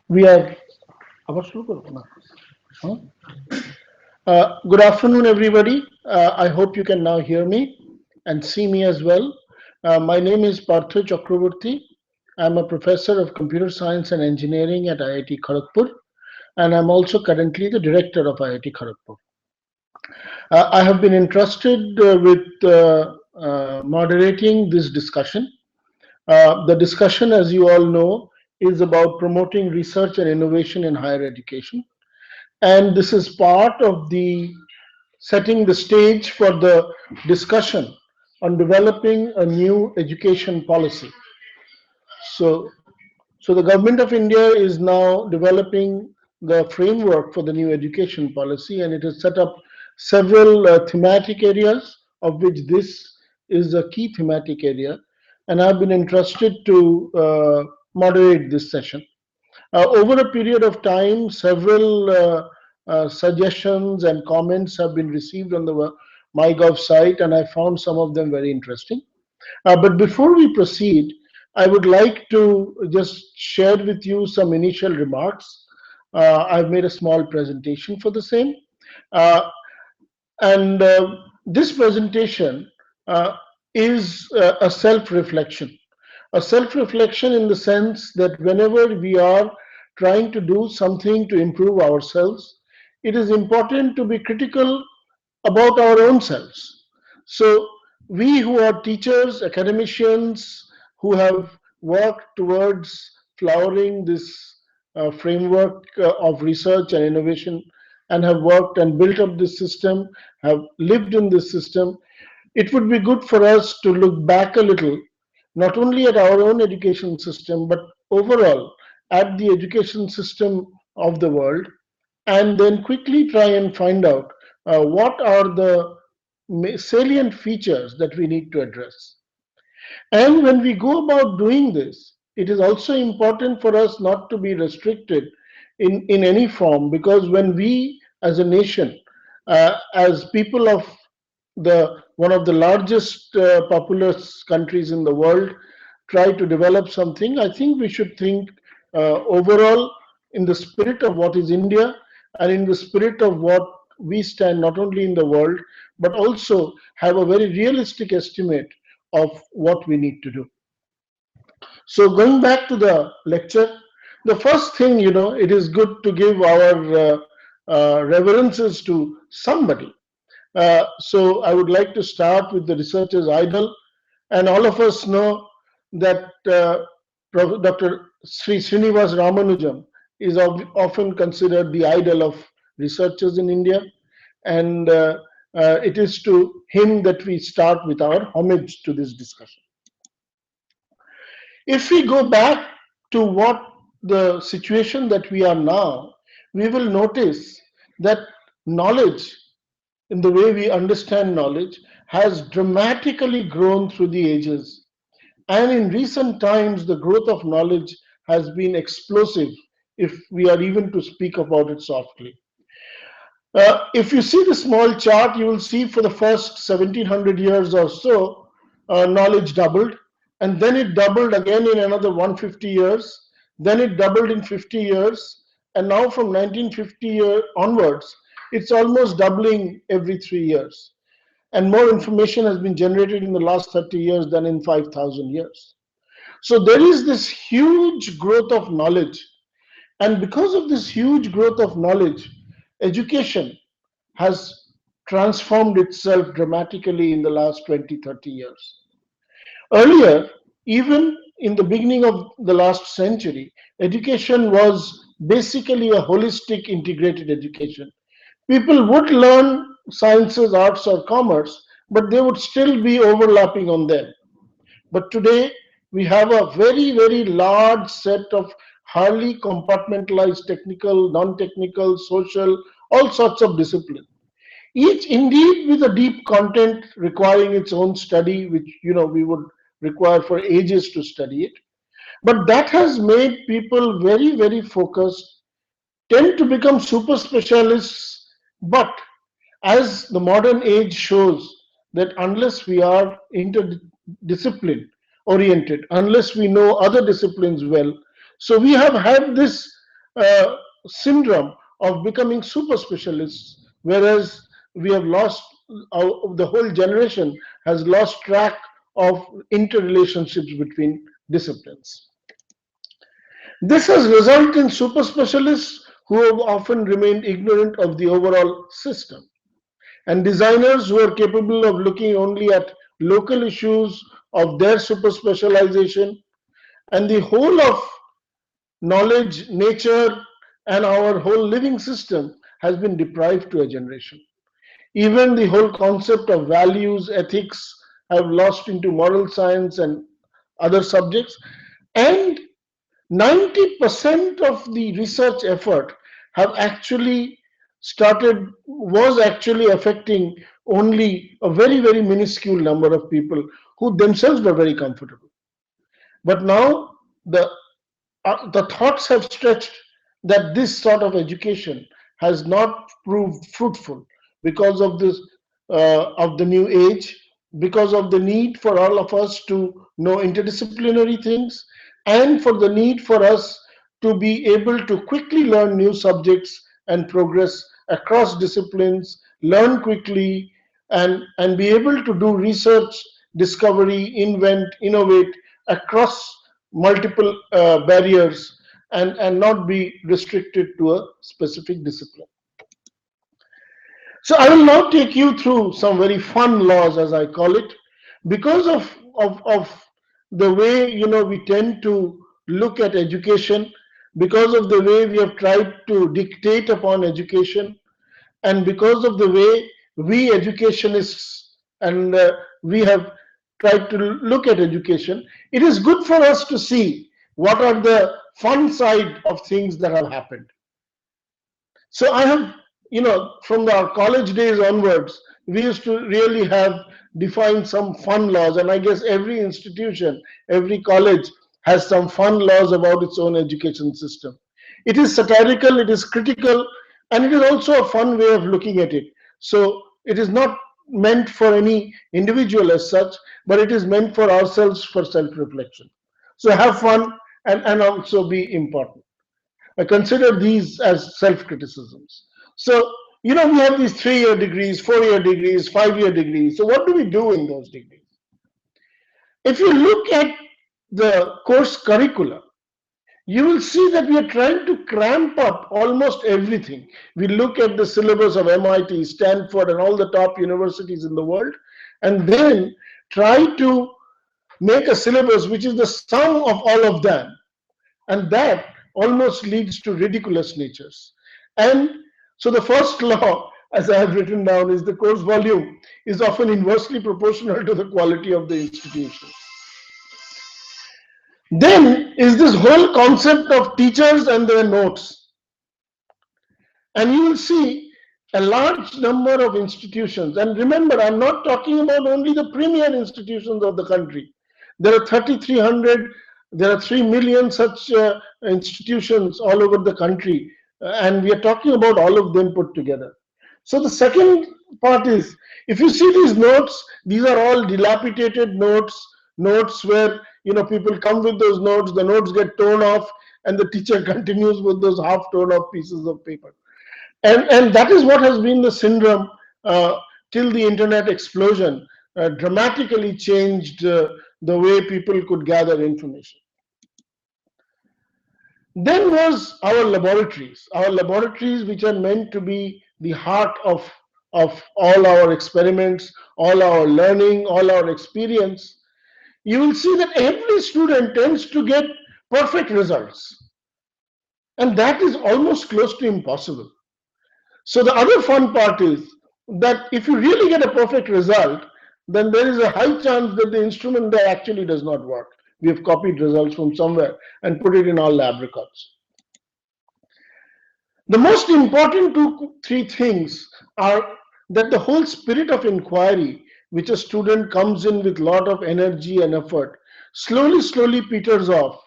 We are. Good afternoon, everybody. I hope you can now hear me and see me as well. My name is Partha Chakrabarti. I'm a professor of computer science and engineering at IIT Kharagpur, and I'm also currently the director of IIT Kharagpur. I have been entrusted with moderating this discussion. The discussion, as you all know, is about promoting research and innovation in higher education. And this is part of the setting the stage for the discussion on developing a new education policy. So, so the government of India is now developing the framework for the new education policy, and it has set up several thematic areas, of which this is a key thematic area. And I've been entrusted to moderate this session. Over a period of time, several suggestions and comments have been received on the MyGov site, and I found some of them very interesting. But before we proceed, I would like to just share with you some initial remarks. I've made a small presentation for the same. Uh, and This presentation is a self reflection. A self reflection in the sense that whenever we are trying to do something to improve ourselves, it is important to be critical about our own selves. So, we who are teachers, academicians, who have worked towards flowering this framework of research and innovation and have worked and built up this system, have lived in this system, it would be good for us to look back a little, not only at our own education system, but overall at the education system of the world, and then quickly try and find out what are the salient features that we need to address. And when we go about doing this, it is also important for us not to be restricted in any form, because when we as a nation, as people of the one of the largest populous countries in the world, try to develop something, I think we should think overall in the spirit of what is India and in the spirit of what we stand not only in the world, but also have a very realistic estimate of what we need to do. So going back to the lecture, the first thing, it is good to give our reverences to somebody. So I would like to start with the researcher's idol, and all of us know that Dr. Sri Srinivas Ramanujam is often considered the idol of researchers in India, and it is to him that we start with our homage to this discussion. If we go back to what the situation that we are now, we will notice that knowledge, in the way we understand knowledge, has dramatically grown through the ages. And in recent times, the growth of knowledge has been explosive, if we are even to speak about it softly. If you see the small chart, you will see for the first 1700 years or so, knowledge doubled, and then it doubled again in another 150 years, then it doubled in 50 years, and now from 1950 onwards, it's almost doubling every 3 years. And more information has been generated in the last 30 years than in 5,000 years. So there is this huge growth of knowledge. And because of this huge growth of knowledge, education has transformed itself dramatically in the last 20, 30 years. Earlier, even in the beginning of the last century, education was basically a holistic integrated education. People would learn sciences, arts, or commerce, but they would still be overlapping on them. But today, we have a very, very large set of highly compartmentalized technical, non technical, social, all sorts of disciplines. Each indeed with a deep content requiring its own study, which we would require for ages to study it. But that has made people very, very focused, tend to become super specialists. But as the modern age shows, that unless we are interdiscipline oriented, unless we know other disciplines well, so we have had this syndrome of becoming super specialists, whereas we have lost, the whole generation has lost track of interrelationships between disciplines. This has resulted in super specialists who have often remained ignorant of the overall system, and designers who are capable of looking only at local issues of their super specialization, and the whole of knowledge, nature, and our whole living system has been deprived to a generation. Even the whole concept of values, ethics have lost into moral science and other subjects. And 90% of the research effort have actually was actually affecting only a very, very minuscule number of people who themselves were very comfortable. But now the thoughts have stretched that this sort of education has not proved fruitful because of this, of the new age, because of the need for all of us to know interdisciplinary things, and for the need for us to be able to quickly learn new subjects and progress across disciplines, learn quickly, and be able to do research, discovery, invent, innovate across multiple barriers, and not be restricted to a specific discipline. So I will now take you through some very fun laws, as I call it, because of the way we tend to look at education, because of the way we have tried to dictate upon education, and because of the way we educationists and we have tried to look at education. It is good for us to see what are the fun side of things that have happened. So I have, from our college days onwards, we used to really have defined some fun laws, and I guess every institution, every college has some fun laws about its own education system. It is satirical, it is critical, and it is also a fun way of looking at it. So it is not meant for any individual as such, but it is meant for ourselves for self-reflection. So have fun and also be important. I consider these as self-criticisms. So, we have these 3-year degrees, 4-year degrees, 5-year degrees. So what do we do in those degrees? If you look at the course curricula, you will see that we are trying to cramp up almost everything. We look at the syllabus of MIT, Stanford, and all the top universities in the world, and then try to make a syllabus which is the sum of all of them. And that almost leads to ridiculous natures. And so the first law, as I have written down, is the course volume is often inversely proportional to the quality of the institution. Then is this whole concept of teachers and their notes. And you will see a large number of institutions. And remember, I'm not talking about only the premier institutions of the country. There are 3,300, there are 3 million such institutions all over the country. And we are talking about all of them put together. So the second part is, if you see these notes, these are all dilapidated notes where people come with those notes, the notes get torn off, and the teacher continues with those half torn off pieces of paper. And that is what has been the syndrome till the internet explosion dramatically changed the way people could gather information. Then was our laboratories which are meant to be the heart of all our experiments, all our learning, all our experience. You will see that every student tends to get perfect results. And that is almost close to impossible. So the other fun part is that if you really get a perfect result, then there is a high chance that the instrument there actually does not work. We have copied results from somewhere and put it in our lab records. The most important three things are that the whole spirit of inquiry, which a student comes in with a lot of energy and effort, slowly peters off,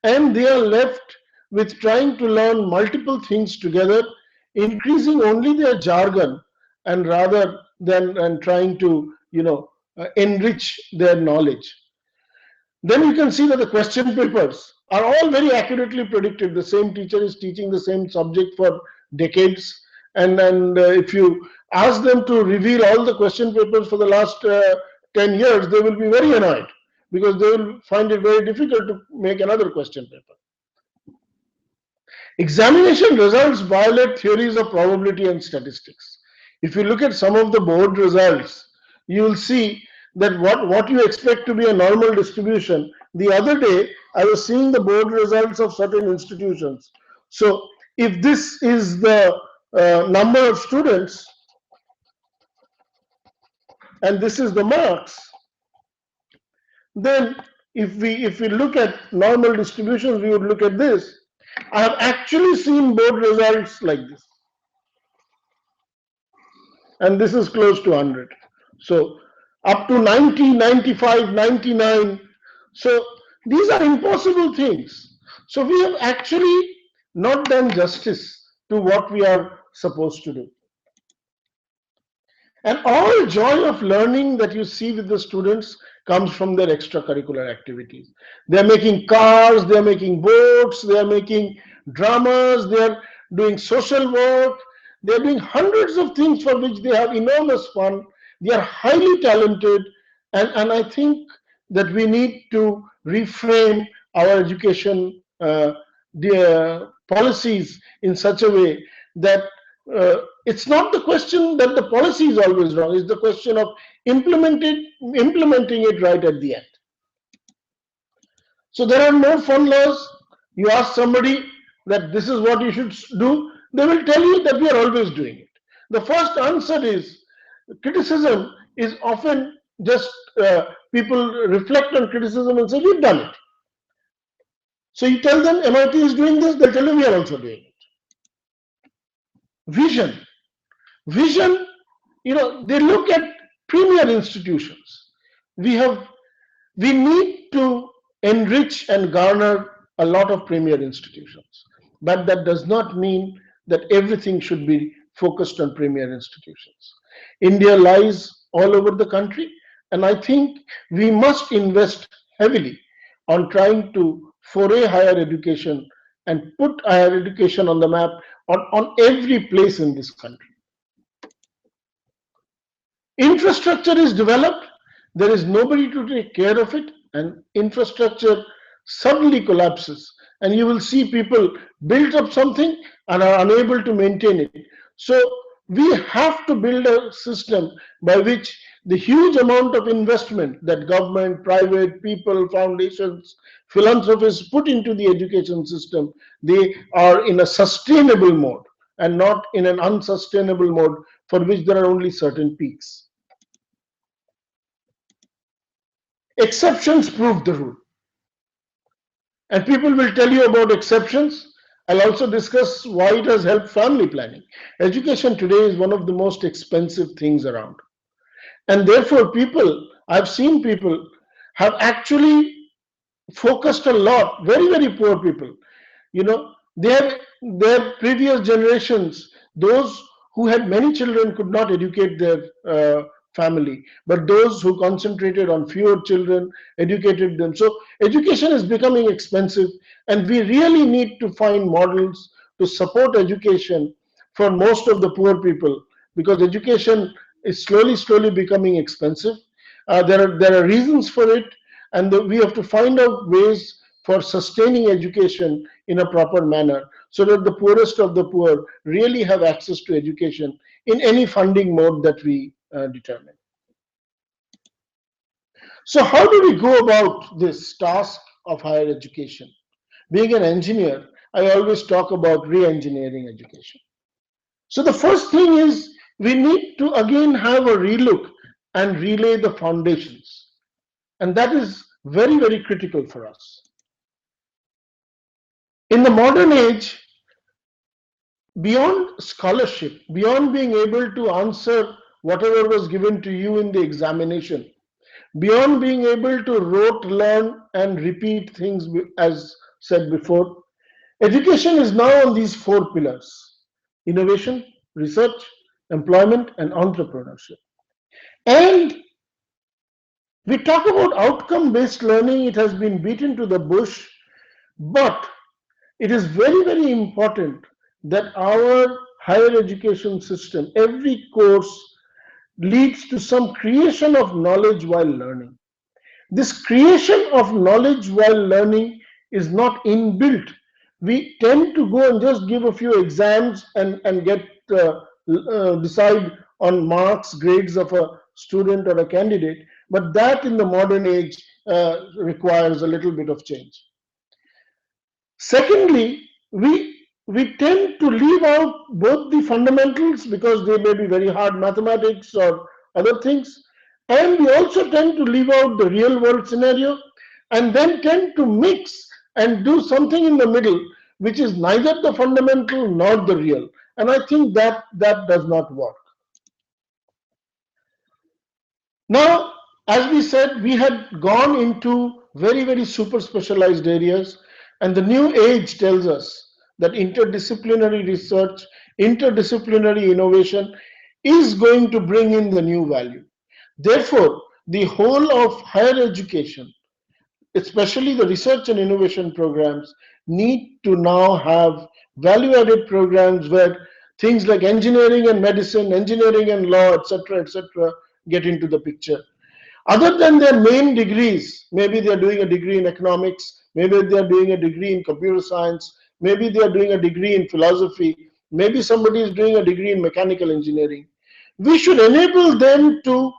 and they are left with trying to learn multiple things together, increasing only their jargon, and rather than trying to enrich their knowledge. Then you can see that the question papers are all very accurately predicted. The same teacher is teaching the same subject for decades, and if you ask them to reveal all the question papers for the last 10 years, they will be very annoyed because they will find it very difficult to make another question paper. Examination results violate theories of probability and statistics. If you look at some of the board results, you will see that what you expect to be a normal distribution. The other day, I was seeing the board results of certain institutions. So, if this is the number of students and this is the marks, then if we look at normal distributions, we would look at this. I have actually seen board results like this, and this is close to 100. So up to 90, 95, 99. So these are impossible things. So we have actually not done justice to what we are supposed to do. And all joy of learning that you see with the students comes from their extracurricular activities. They are making cars, they are making boats, they are making dramas, they are doing social work, they are doing hundreds of things for which they have enormous fun. They are highly talented, and I think that we need to reframe our education policies in such a way that it's not the question that the policy is always wrong, it's the question of implementing it right at the end. So there are no fun laws. You ask somebody that this is what you should do, they will tell you that we are always doing it. The first answer is criticism is often just people reflect on criticism and say we've done it. So you tell them MIT is doing this, they'll tell you we are also doing it. Vision, they look at premier institutions. We need to enrich and garner a lot of premier institutions, but that does not mean that everything should be focused on premier institutions. India lies all over the country, and I think we must invest heavily on trying to foray higher education and put higher education on the map on every place in this country. Infrastructure is developed, there is nobody to take care of it, and infrastructure suddenly collapses, and you will see people build up something and are unable to maintain it. So we have to build a system by which the huge amount of investment that government, private, people, foundations, philanthropists put into the education system, they are in a sustainable mode and not in an unsustainable mode for which there are only certain peaks. Exceptions prove the rule. And people will tell you about exceptions. I'll also discuss why it has helped family planning. Education today is one of the most expensive things around. And therefore, I've seen people have actually focused a lot, very, very poor people. Their previous generations, those who had many children could not educate their family, but those who concentrated on fewer children educated them. So education is becoming expensive, and we really need to find models to support education for most of the poor people, because education is slowly becoming expensive. There are reasons for it, and we have to find out ways for sustaining education in a proper manner so that the poorest of the poor really have access to education in any funding mode that we determine. So how do we go about this task of higher education? Being an engineer, I always talk about re-engineering education. So the first thing is we need to again have a relook and relay the foundations. And that is very, very critical for us. In the modern age, beyond scholarship, beyond being able to answer whatever was given to you in the examination, beyond being able to rote learn and repeat things as said before, education is now on these four pillars: innovation, research, employment, and entrepreneurship. And we talk about outcome-based learning, it has been beaten to the bush, But it is very, very important that our higher education system, every course leads to some creation of knowledge while learning. This creation of knowledge while learning is not inbuilt. We tend to go and just give a few exams and get decide on marks, grades of a student or a candidate, but that in the modern age requires a little bit of change. Secondly, we tend to leave out both the fundamentals because they may be very hard mathematics or other things, and we also tend to leave out the real world scenario and then tend to mix and do something in the middle which is neither the fundamental nor the real. And I think that does not work. Now, as we said, we had gone into very, very super specialized areas, and the new age tells us that interdisciplinary research, interdisciplinary innovation is going to bring in the new value. Therefore, the whole of higher education, especially the research and innovation programs, need to now have value added programs where things like engineering and medicine, engineering and law, etc., get into the picture. Other than their main degrees, maybe they are doing a degree in economics, maybe they are doing a degree in computer science, maybe they are doing a degree in philosophy, maybe somebody is doing a degree in mechanical engineering. We should enable them to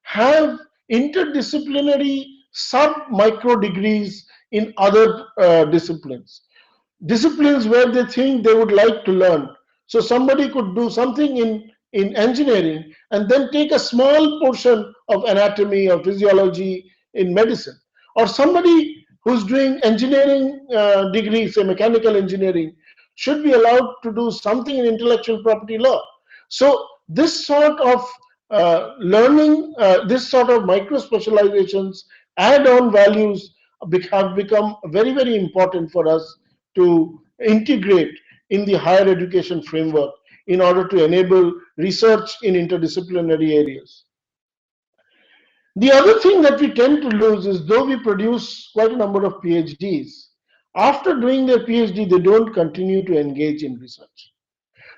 have interdisciplinary sub-micro degrees in other disciplines where they think they would like to learn. So somebody could do something in engineering and then take a small portion of anatomy or physiology in medicine. Or somebody who's doing engineering degree, say mechanical engineering, should be allowed to do something in intellectual property law. So this sort of learning, this sort of micro specializations, add-on values have become very, very important for us to integrate in the higher education framework in order to enable research in interdisciplinary areas. The other thing that we tend to lose is though we produce quite a number of PhDs, after doing their PhD, they don't continue to engage in research.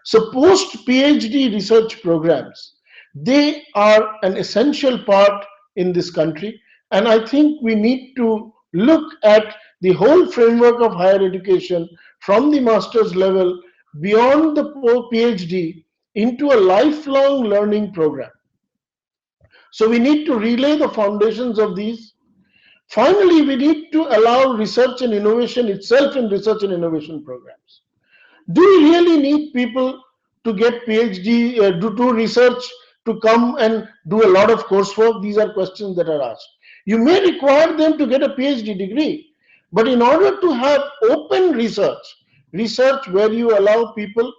So post PhD research programs, they are an essential part in this country. And I think we need to look at the whole framework of higher education from the master's level beyond the PhD into a lifelong learning program. So we need to relay the foundations of these. Finally, we need to allow research and innovation itself in research and innovation programs. Do we really need people to get PhD, do research, to come and do a lot of coursework? These are questions that are asked. You may require them to get a PhD degree, but in order to have open research, research where you allow people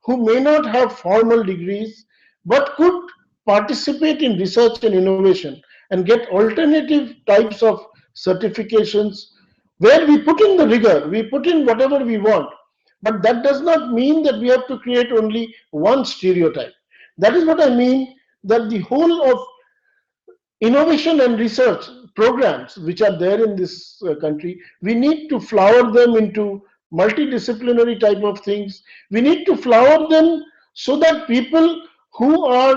who may not have formal degrees but could participate in research and innovation and get alternative types of certifications where we put in the rigor, we put in whatever we want, but that does not mean that we have to create only one stereotype. That is what I mean, that the whole of innovation and research programs which are there in this country, we need to flower them into multidisciplinary type of things. We need to flower them so that people who are,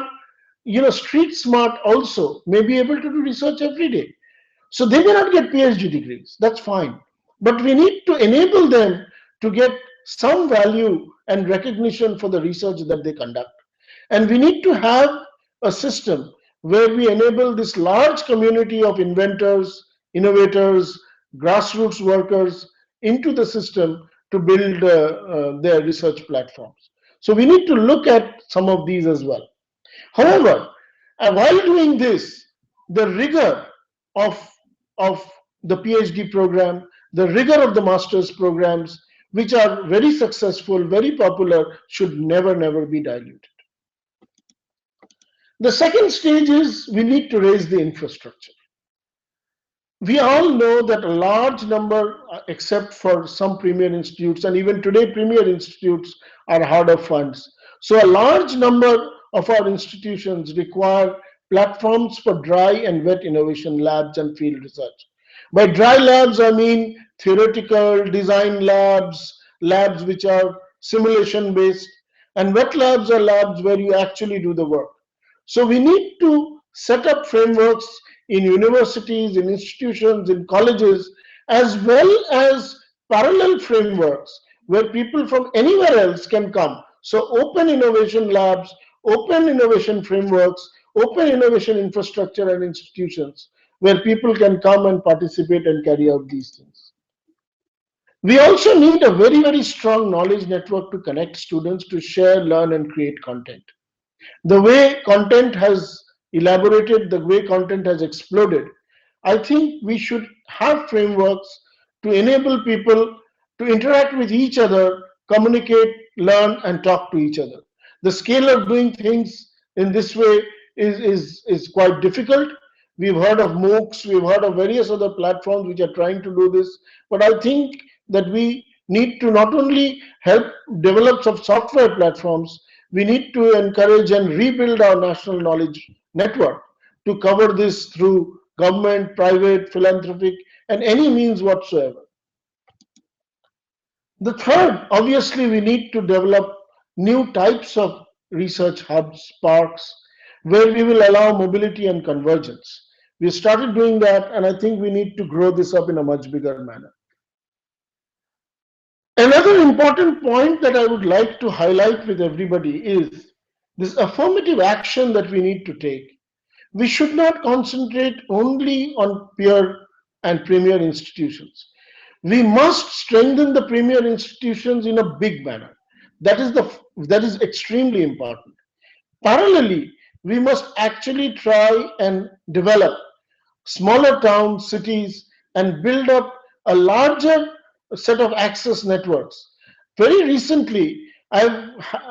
street smart also may be able to do research every day. So they may not get PhD degrees, that's fine. But we need to enable them to get some value and recognition for the research that they conduct. And we need to have a system where we enable this large community of inventors, innovators, grassroots workers into the system to build their research platforms. So we need to look at some of these as well. However, while doing this, the rigor of, of the PhD program, the rigor of the master's programs, which are very successful, very popular, should never, never be diluted. The second stage is we need to raise the infrastructure. We all know that a large number, except for some premier institutes, and even today premier institutes are hard of funds. So a large number of our institutions require platforms for dry and wet innovation labs and field research. By dry labs, I mean theoretical design labs, labs which are simulation based, and wet labs are labs where you actually do the work. So we need to set up frameworks in universities, in institutions, in colleges, as well as parallel frameworks where people from anywhere else can come. So open innovation labs, open innovation frameworks, open innovation infrastructure and institutions where people can come and participate and carry out these things. We also need a very, very strong knowledge network to connect students to share, learn, and create content. The way content has elaborated, the way content has exploded, I think we should have frameworks to enable people to interact with each other, communicate, learn, and talk to each other. The scale of doing things in this way is quite difficult. We've heard of MOOCs, we've heard of various other platforms which are trying to do this, but I think that we need to not only help develop some software platforms, we need to encourage and rebuild our national knowledge network to cover this through government, private, philanthropic, and any means whatsoever. The third, obviously, we need to develop new types of research hubs, parks, where we will allow mobility and convergence. We started doing that, and I think we need to grow this up in a much bigger manner. Another important point that I would like to highlight with everybody is this affirmative action that we need to take. We should not concentrate only on peer and premier institutions. We must strengthen the premier institutions in a big manner. That is extremely important. Parallelly, we must actually try and develop smaller towns, cities, and build up a larger set of access networks. Very recently, I've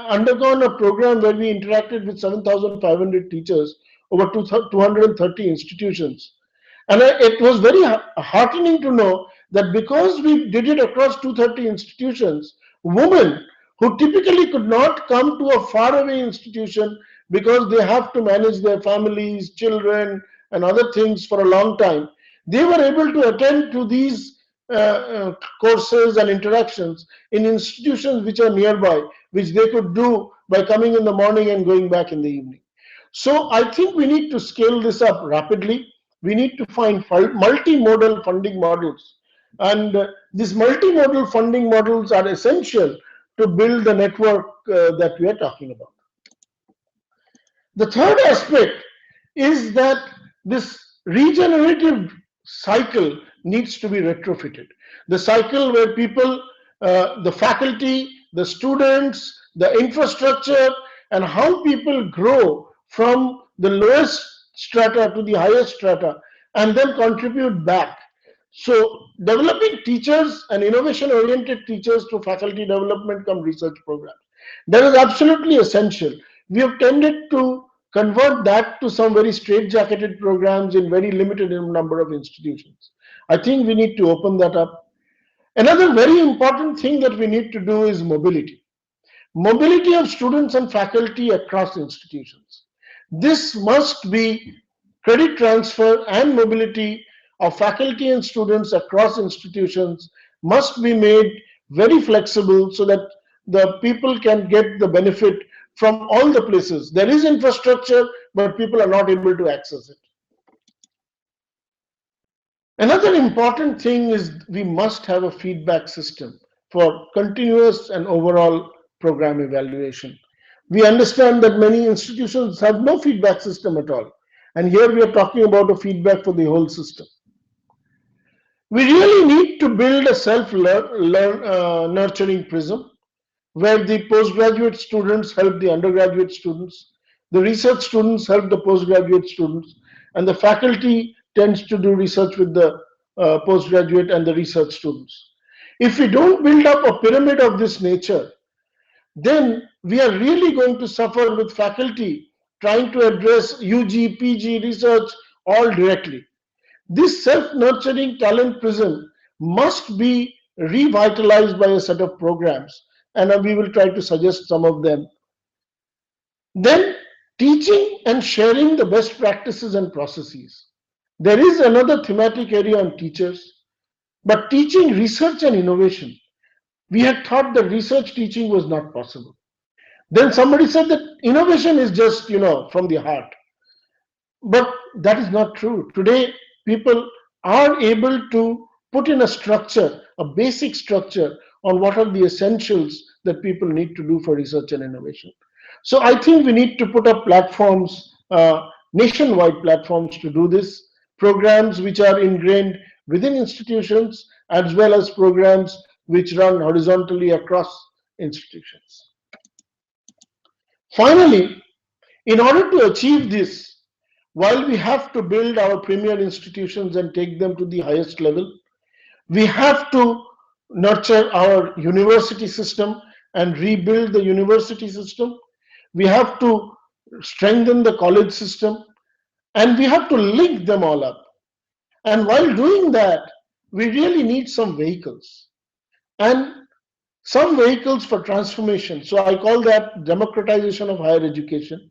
undergone a program where we interacted with 7,500 teachers over 230 institutions. And it was very heartening to know that because we did it across 230 institutions, women who typically could not come to a faraway institution because they have to manage their families, children, and other things for a long time, they were able to attend to these courses and interactions in institutions which are nearby, which they could do by coming in the morning and going back in the evening. So I think we need to scale this up rapidly. We need to find multimodal funding models. And these multimodal funding models are essential to build the network that we are talking about. The third aspect is that this regenerative cycle needs to be retrofitted. The cycle where people, the faculty, the students, the infrastructure, and how people grow from the lowest strata to the highest strata and then contribute back. So, developing teachers and innovation oriented teachers through faculty development come research programs. That is absolutely essential. We have tended to convert that to some very straitjacketed programs in very limited number of institutions. I think we need to open that up. Another very important thing that we need to do is mobility. Mobility of students and faculty across institutions. This must be credit transfer and mobility of faculty and students across institutions must be made very flexible so that the people can get the benefit from all the places. There is infrastructure, but people are not able to access it. Another important thing is we must have a feedback system for continuous and overall program evaluation. We understand that many institutions have no feedback system at all. And here we are talking about a feedback for the whole system. We really need to build a self-nurturing prism where the postgraduate students help the undergraduate students, the research students help the postgraduate students, and the faculty tends to do research with the postgraduate and the research students. If we don't build up a pyramid of this nature, then we are really going to suffer with faculty trying to address UG, PG research all directly. This self-nurturing talent prism must be revitalized by a set of programs, and we will try to suggest some of them. Then, teaching and sharing the best practices and processes. There is another thematic area on teachers. But teaching research and innovation, we had thought that research teaching was not possible. Then somebody said that innovation is just, from the heart. But that is not true. Today, people are able to put in a structure, a basic structure on what are the essentials that people need to do for research and innovation. So I think we need to put up platforms, nationwide platforms to do this, programs which are ingrained within institutions as well as programs which run horizontally across institutions. Finally, in order to achieve this, while we have to build our premier institutions and take them to the highest level, we have to nurture our university system and rebuild the university system. We have to strengthen the college system and we have to link them all up. And while doing that, we really need some vehicles and some vehicles for transformation. So I call that democratization of higher education.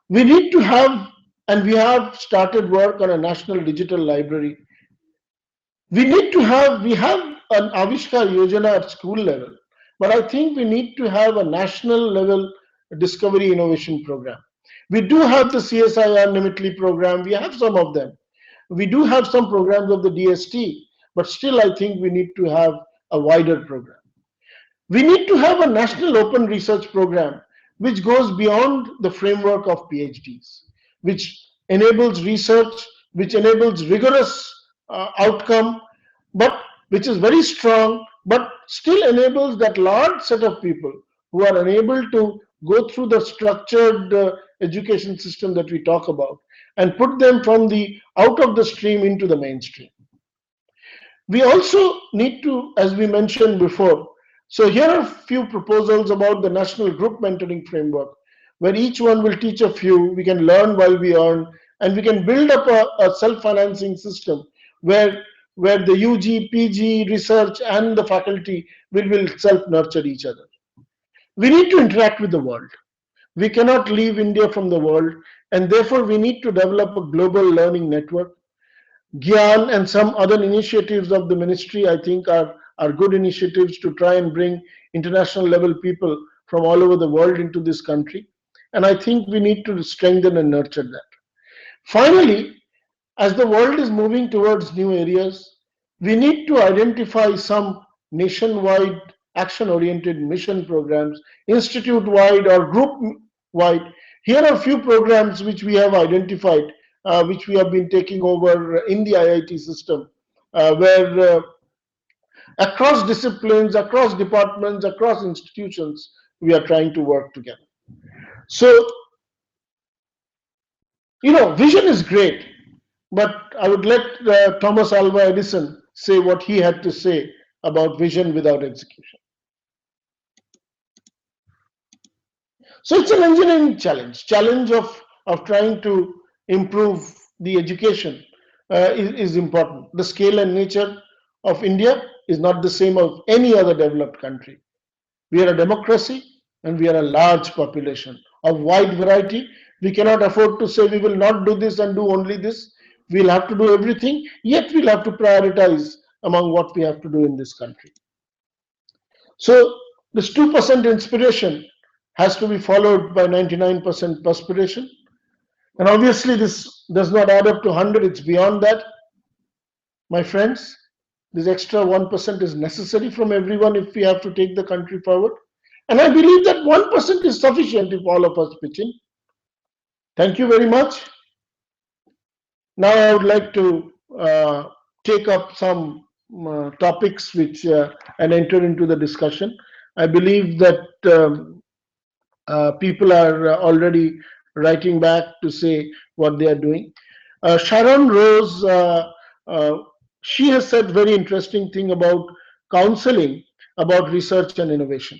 We need to have, and we have started work on a national digital library. We have an Avishkar Yojana at school level, but I think we need to have a national level discovery innovation program. We do have the CSIR Nimitli program, we have some of them. We do have some programs of the DST, but still I think we need to have a wider program. We need to have a national open research program which goes beyond the framework of PhDs, which enables research, which enables rigorous outcome, but which is very strong, but still enables that large set of people who are unable to go through the structured education system that we talk about and put them from the out of the stream into the mainstream. We also need to, as we mentioned before, so here are a few proposals about the national group mentoring framework, where each one will teach a few, we can learn while we earn, and we can build up a self-financing system where the UG, PG, research, and the faculty will self-nurture each other. We need to interact with the world. We cannot leave India from the world, and therefore we need to develop a global learning network. Gyan and some other initiatives of the ministry, I think, are good initiatives to try and bring international level people from all over the world into this country. And I think we need to strengthen and nurture that. Finally, as the world is moving towards new areas, we need to identify some nationwide action-oriented mission programs, institute-wide or group-wide. Here are a few programs which we have identified, which we have been taking over in the IIT system, where across disciplines, across departments, across institutions, we are trying to work together. So, vision is great, but I would let Thomas Alva Edison say what he had to say about vision without execution. So it's an engineering challenge of trying to improve the education is important. The scale and nature of India is not the same of any other developed country. We are a democracy and we are a large population of wide variety. We cannot afford to say we will not do this and do only this. We'll have to do everything, yet we'll have to prioritize among what we have to do in this country. So this 2% inspiration has to be followed by 99% perspiration. And obviously this does not add up to 100, it's beyond that. My friends, this extra 1% is necessary from everyone if we have to take the country forward. And I believe that 1% is sufficient if all of us pitch in. Thank you very much. Now I would like to take up some topics which and enter into the discussion. I believe that people are already writing back to say what they are doing. Sharon Rose, she has said very interesting thing about counseling, about research and innovation.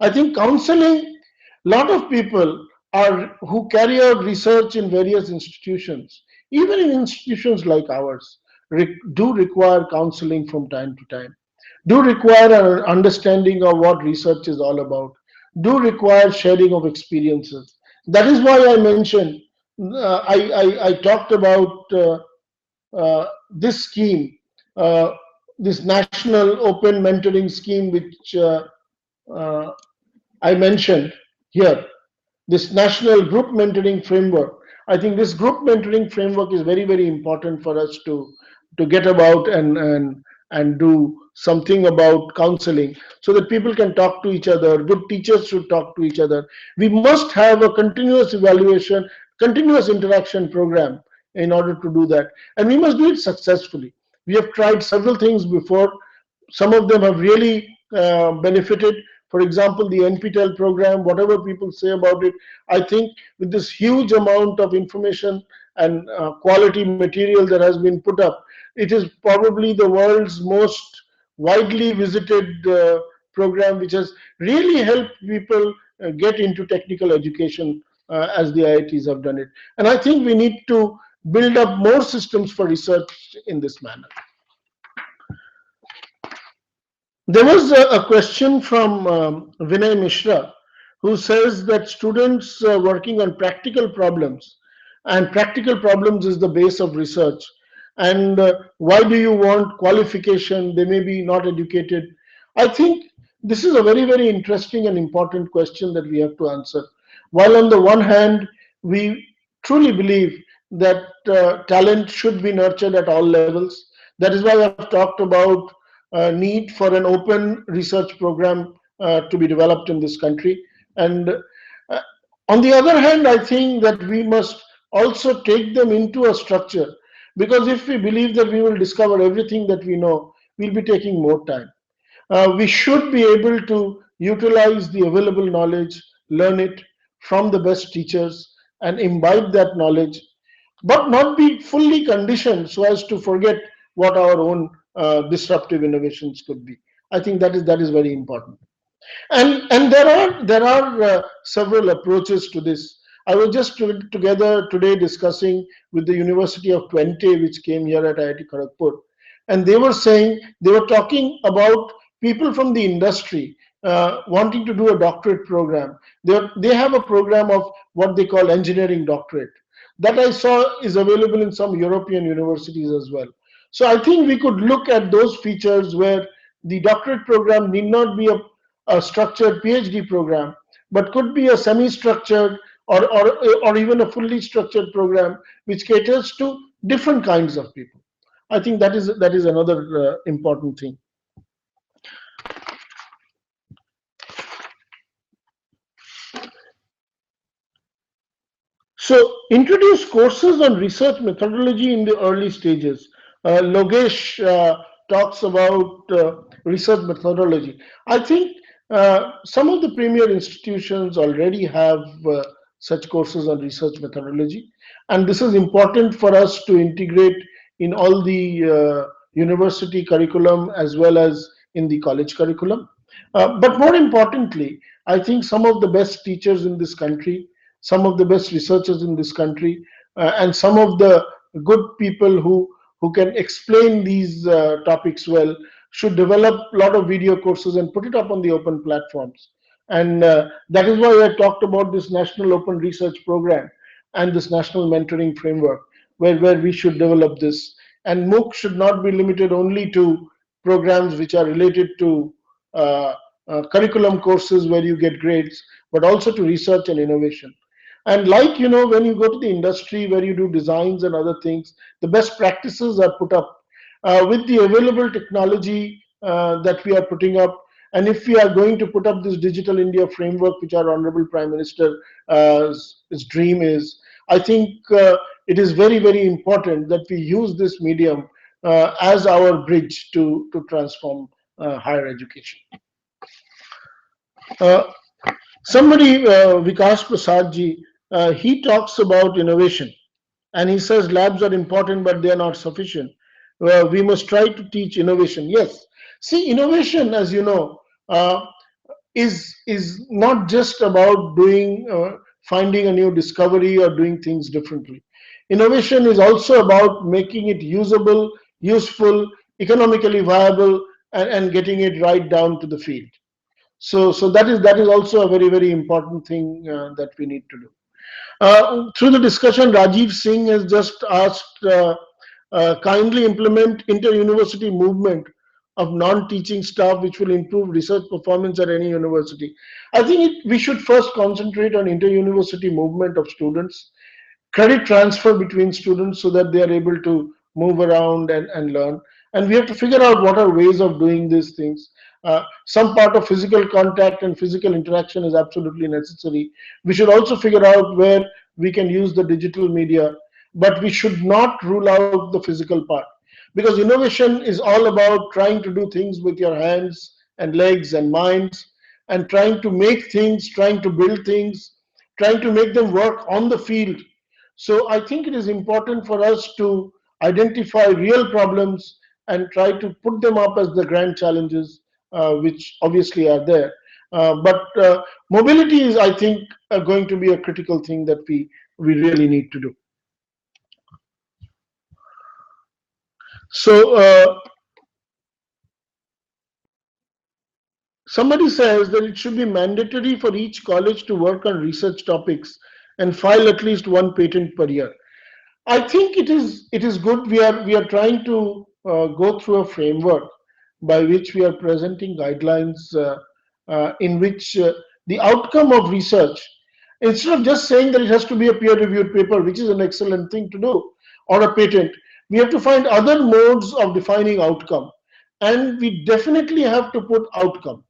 I think counseling, a lot of people who carry out research in various institutions, even in institutions like ours, do require counseling from time to time, do require an understanding of what research is all about, do require sharing of experiences. That is why I mentioned, I talked about this scheme this national open mentoring scheme, which uh, I mentioned here, this national group mentoring framework. I think this group mentoring framework is very, very important for us to get about and do something about counseling so that people can talk to each other. Good teachers should talk to each other. We must have a continuous evaluation, continuous interaction program in order to do that. And we must do it successfully. We have tried several things before. Some of them have really benefited. For example, the NPTEL program, whatever people say about it, I think with this huge amount of information and quality material that has been put up, it is probably the world's most widely visited program, which has really helped people get into technical education as the IITs have done it. And I think we need to build up more systems for research in this manner. There was a question from Vinay Mishra, who says that students working on practical problems, and practical problems is the base of research. And why do you want qualification? They may be not educated. I think this is a very, very interesting and important question that we have to answer. While on the one hand, we truly believe that talent should be nurtured at all levels. That is why I've talked about need for an open research program to be developed in this country. And on the other hand, I think that we must also take them into a structure, because if we believe that we will discover everything that we know, we'll be taking more time. We should be able to utilize the available knowledge, learn it from the best teachers, and imbibe that knowledge, but not be fully conditioned so as to forget what our own disruptive innovations could be. I think that is very important. And there are several approaches to this. I was just together today discussing with the University of Twente, which came here at IIT Kharagpur, and they were saying, they were talking about people from the industry wanting to do a doctorate program. They have a program of what they call engineering doctorate. That I saw is available in some European universities as well. So I think we could look at those features where the doctorate program need not be a structured PhD program, but could be a semi-structured or even a fully structured program which caters to different kinds of people. I think that is another important thing. So introduce courses on research methodology in the early stages. Logesh talks about research methodology. I think some of the premier institutions already have such courses on research methodology, and this is important for us to integrate in all the university curriculum as well as in the college curriculum. But more importantly, I think some of the best teachers in this country, some of the best researchers in this country, and some of the good people who can explain these topics well should develop a lot of video courses and put it up on the open platforms. And that is why I talked about this National Open Research Program and this National Mentoring Framework, where we should develop this. And MOOC should not be limited only to programs which are related to uh, curriculum courses where you get grades, but also to research and innovation. And like, when you go to the industry where you do designs and other things, the best practices are put up with the available technology that we are putting up. And if we are going to put up this Digital India framework, which our Honorable Prime Minister's dream is, I think it is very, very important that we use this medium as our bridge to transform higher education. Uh, Somebody, Vikas Prasad ji, he talks about innovation, and he says labs are important, but they are not sufficient. We must try to teach innovation. Yes, see, innovation, as you know, is not just about finding a new discovery or doing things differently. Innovation is also about making it usable, useful, economically viable, and getting it right down to the field. So that is also a very, very important thing that we need to do. Through the discussion, Rajiv Singh has just asked, kindly implement inter-university movement of non-teaching staff which will improve research performance at any university. I think we should first concentrate on inter-university movement of students, credit transfer between students so that they are able to move around and learn. And we have to figure out what are ways of doing these things. Some part of physical contact and physical interaction is absolutely necessary. We should also figure out where we can use the digital media, but we should not rule out the physical part, because innovation is all about trying to do things with your hands and legs and minds, and trying to make things, trying to build things, trying to make them work on the field. So I think it is important for us to identify real problems and try to put them up as the grand challenges, which obviously are there. But mobility is, I think, going to be a critical thing that we really need to do. So somebody says that it should be mandatory for each college to work on research topics and file at least one patent per year. I think it is good. We are trying to go through a framework by which we are presenting guidelines in which the outcome of research, instead of just saying that it has to be a peer-reviewed paper, which is an excellent thing to do, or a patent, we have to find other modes of defining outcome, and we definitely have to put outcome.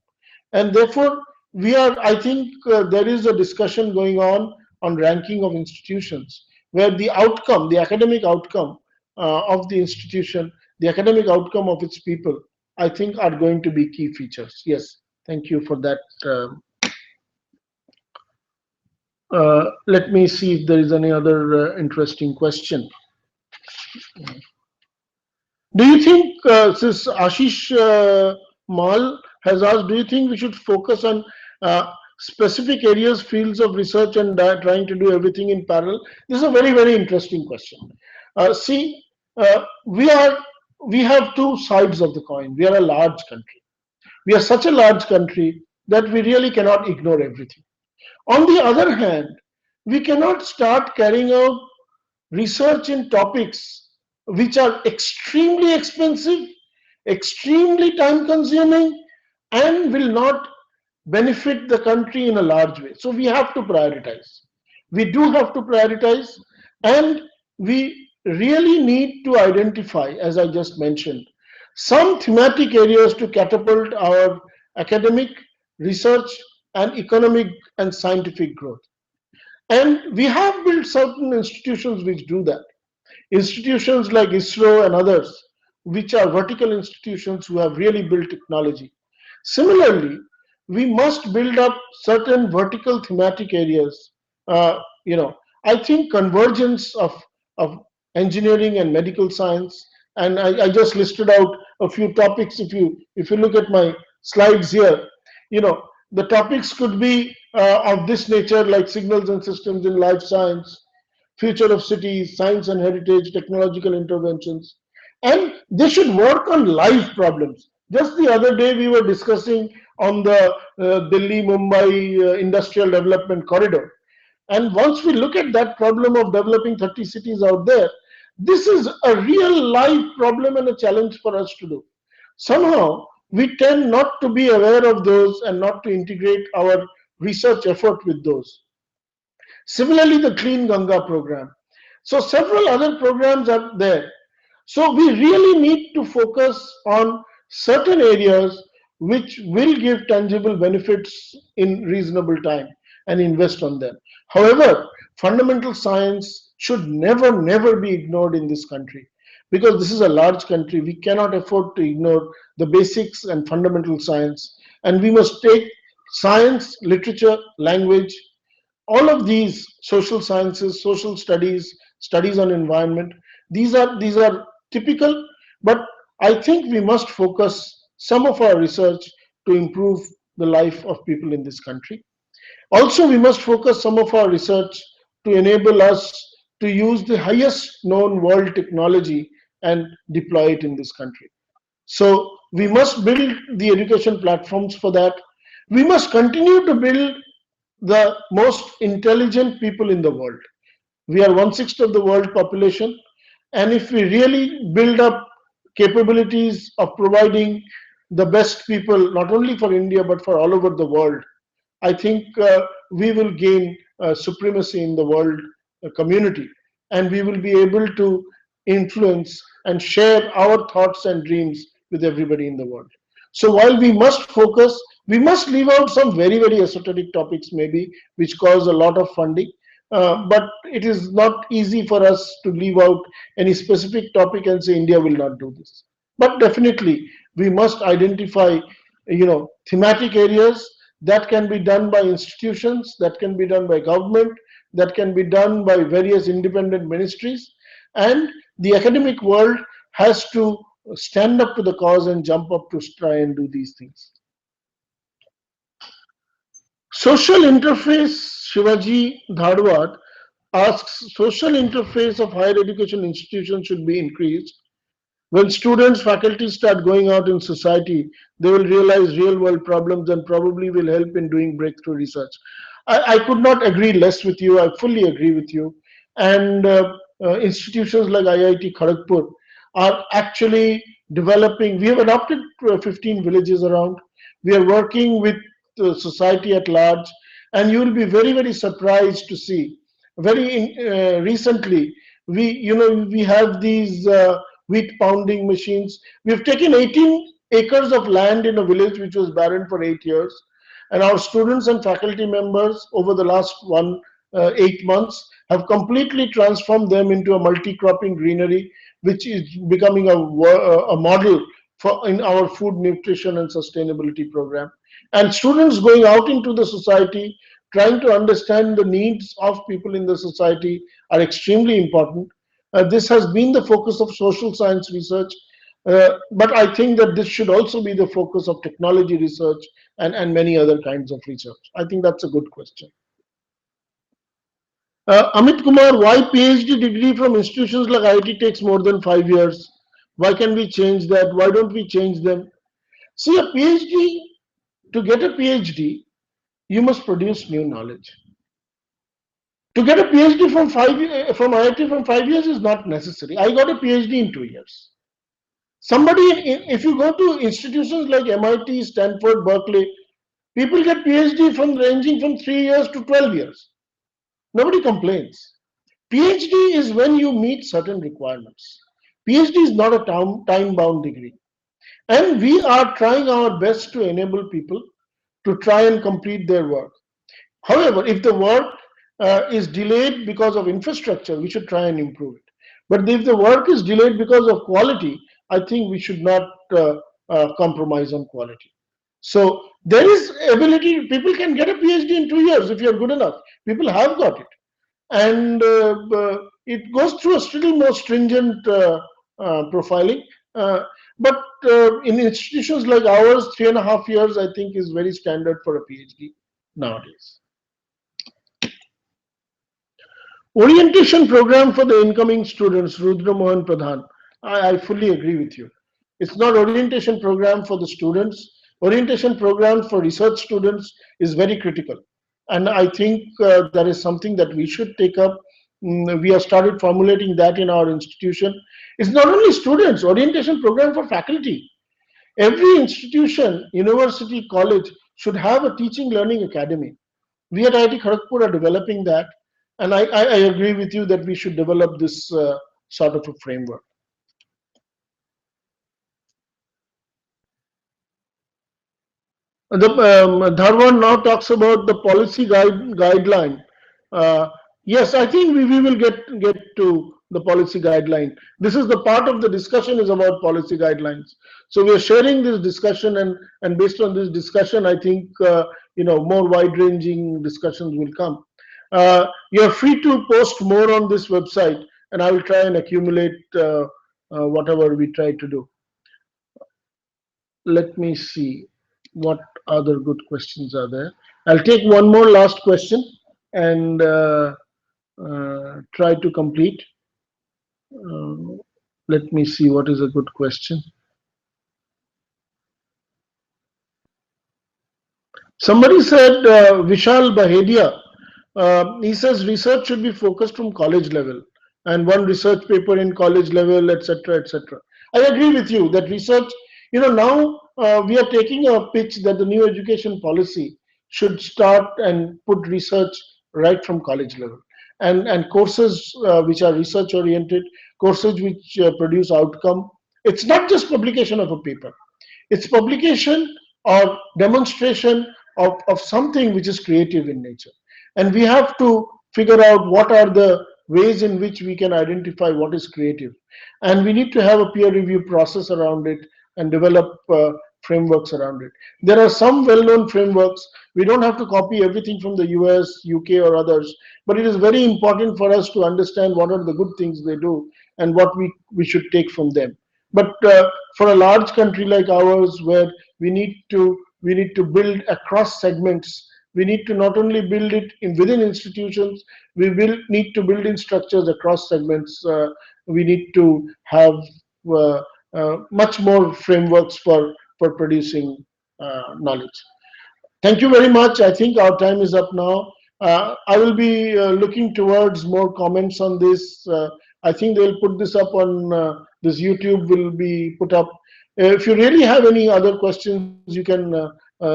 And therefore we are, I think, there is a discussion going on ranking of institutions, where the outcome, the academic outcome of the institution, the academic outcome of its people, I think are going to be key features. Yes, thank you for that. Let me see if there is any other interesting question. Do you think, since Ashish Mal has asked, do you think we should focus on specific areas, fields of research, and trying to do everything in parallel? This is a very, very interesting question. See, we have two sides of the coin. We are a large country. We are such a large country that we really cannot ignore everything. On the other hand, we cannot start carrying out research in topics which are extremely expensive, extremely time consuming, and will not benefit the country in a large way. So we have to prioritize. We do have to prioritize, and we really need to identify, as I just mentioned, some thematic areas to catapult our academic, research, and economic and scientific growth. And we have built certain institutions which do that. Institutions like ISRO and others, which are vertical institutions who have really built technology. Similarly, we must build up certain vertical thematic areas. I think convergence of engineering and medical science, and I just listed out a few topics. If you look at my slides here, the topics could be of this nature, like signals and systems in life science, future of cities, science and heritage, technological interventions, and they should work on live problems. Just the other day, we were discussing on the Delhi Mumbai industrial development corridor. And once we look at that problem of developing 30 cities out there, this is a real live problem and a challenge for us to do. Somehow, we tend not to be aware of those and not to integrate our research effort with those. Similarly, the Clean Ganga program. So several other programs are there. So we really need to focus on certain areas which will give tangible benefits in reasonable time and invest on them. However, fundamental science should never, never be ignored in this country, because this is a large country. We cannot afford to ignore the basics and fundamental science, and we must take science, literature, language, all of these, social sciences, social studies, studies on environment, these are typical, but I think we must focus some of our research to improve the life of people in this country. Also, we must focus some of our research to enable us to use the highest known world technology and deploy it in this country. So we must build the education platforms for that. We must continue to build the most intelligent people in the world. We are 1/6 of the world population, and if we really build up capabilities of providing the best people, not only for India but for all over the world, I think we will gain supremacy in the world community, and we will be able to influence and share our thoughts and dreams with everybody in the world. So while we must focus, we must leave out some very, very esoteric topics, maybe, which cause a lot of funding. But it is not easy for us to leave out any specific topic and say India will not do this. But definitely, we must identify, thematic areas that can be done by institutions, that can be done by government, that can be done by various independent ministries, and the academic world has to stand up to the cause and jump up to try and do these things. Social interface, Shivaji Dhadwad asks, social interface of higher education institutions should be increased. When students, faculty start going out in society, they will realize real world problems and probably will help in doing breakthrough research. I could not agree less with you. I fully agree with you. And institutions like IIT Kharagpur are actually developing. We have adopted 15 villages around. We are working with society at large, and you will be very, very surprised to see. Very recently, we have these wheat pounding machines. We've taken 18 acres of land in a village which was barren for 8 years, and our students and faculty members over the last 8 months have completely transformed them into a multi-cropping greenery, which is becoming a model for in our food, nutrition, and sustainability program. And students going out into the society, trying to understand the needs of people in the society are extremely important. This has been the focus of social science research, but I think that this should also be the focus of technology research and many other kinds of research. I think that's a good question. Amit Kumar, why PhD degree from institutions like IIT takes more than 5 years? Why can we change that? Why don't we change them? See, a PhD, to get a PhD, you must produce new knowledge. To get a PhD from IIT from 5 years is not necessary. I got a PhD in 2 years. Somebody, if you go to institutions like MIT, Stanford, Berkeley, people get PhD from ranging from 3 years to 12 years. Nobody complains. PhD is when you meet certain requirements. PhD is not a time-bound degree. And we are trying our best to enable people to try and complete their work. However, if the work is delayed because of infrastructure, we should try and improve it. But if the work is delayed because of quality, I think we should not compromise on quality. So there is ability, people can get a PhD in 2 years if you're good enough. People have got it. And it goes through a still more stringent profiling. But in institutions like ours, 3.5 years, I think, is very standard for a PhD nowadays. Orientation program for the incoming students, Rudra Mohan Pradhan. I fully agree with you. It's not orientation program for the students. Orientation program for research students is very critical. And I think that is something that we should take up. We have started formulating that in our institution. It's not only students, orientation program for faculty. Every institution, university, college should have a teaching learning academy. We at IIT Kharagpur are developing that. And I agree with you that we should develop this sort of a framework. Dharwan now talks about the policy guideline. Yes, I think we will get to the policy guideline. This is the part of the discussion is about policy guidelines. So we are sharing this discussion, and based on this discussion, I think more wide-ranging discussions will come. You are free to post more on this website, and I will try and accumulate whatever we try to do. Let me see what other good questions are there. I'll take one more last question and try to complete. Let me see what is a good question. Somebody said, Vishal Bahedia, he says research should be focused from college level and one research paper in college level, etc., etc. I agree with you that research, now we are taking a pitch that the new education policy should start and put research right from college level. And courses which are research oriented, courses which produce outcome. It's not just publication of a paper, it's publication or demonstration of something which is creative in nature. And we have to figure out what are the ways in which we can identify what is creative. And we need to have a peer review process around it and develop frameworks around it. There are some well known frameworks. We don't have to copy everything from the US, UK, or others, but it is very important for us to understand what are the good things they do and what we should take from them. But for a large country like ours, where we need to build across segments, we need to not only build it within institutions, we will need to build in structures across segments. We need to have uh, much more frameworks for producing knowledge. Thank you very much. I think our time is up now. I will be looking towards more comments on this. I think they'll put this up on this YouTube will be put up. If you really have any other questions, you can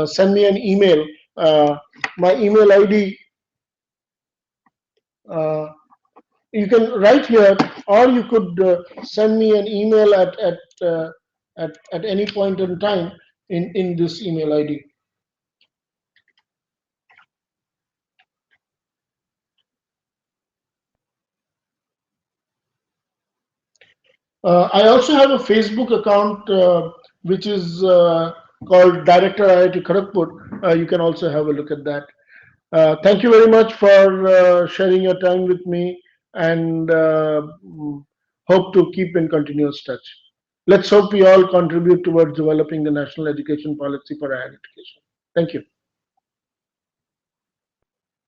send me an email. My email ID, uh, you can write here, or you could send me an email at any point in time in this email ID. I also have a Facebook account which is called Director IIT Kharagpur. You can also have a look at that. Thank you very much for sharing your time with me, and hope to keep in continuous touch. Let's hope we all contribute towards developing the national education policy for higher education. Thank you.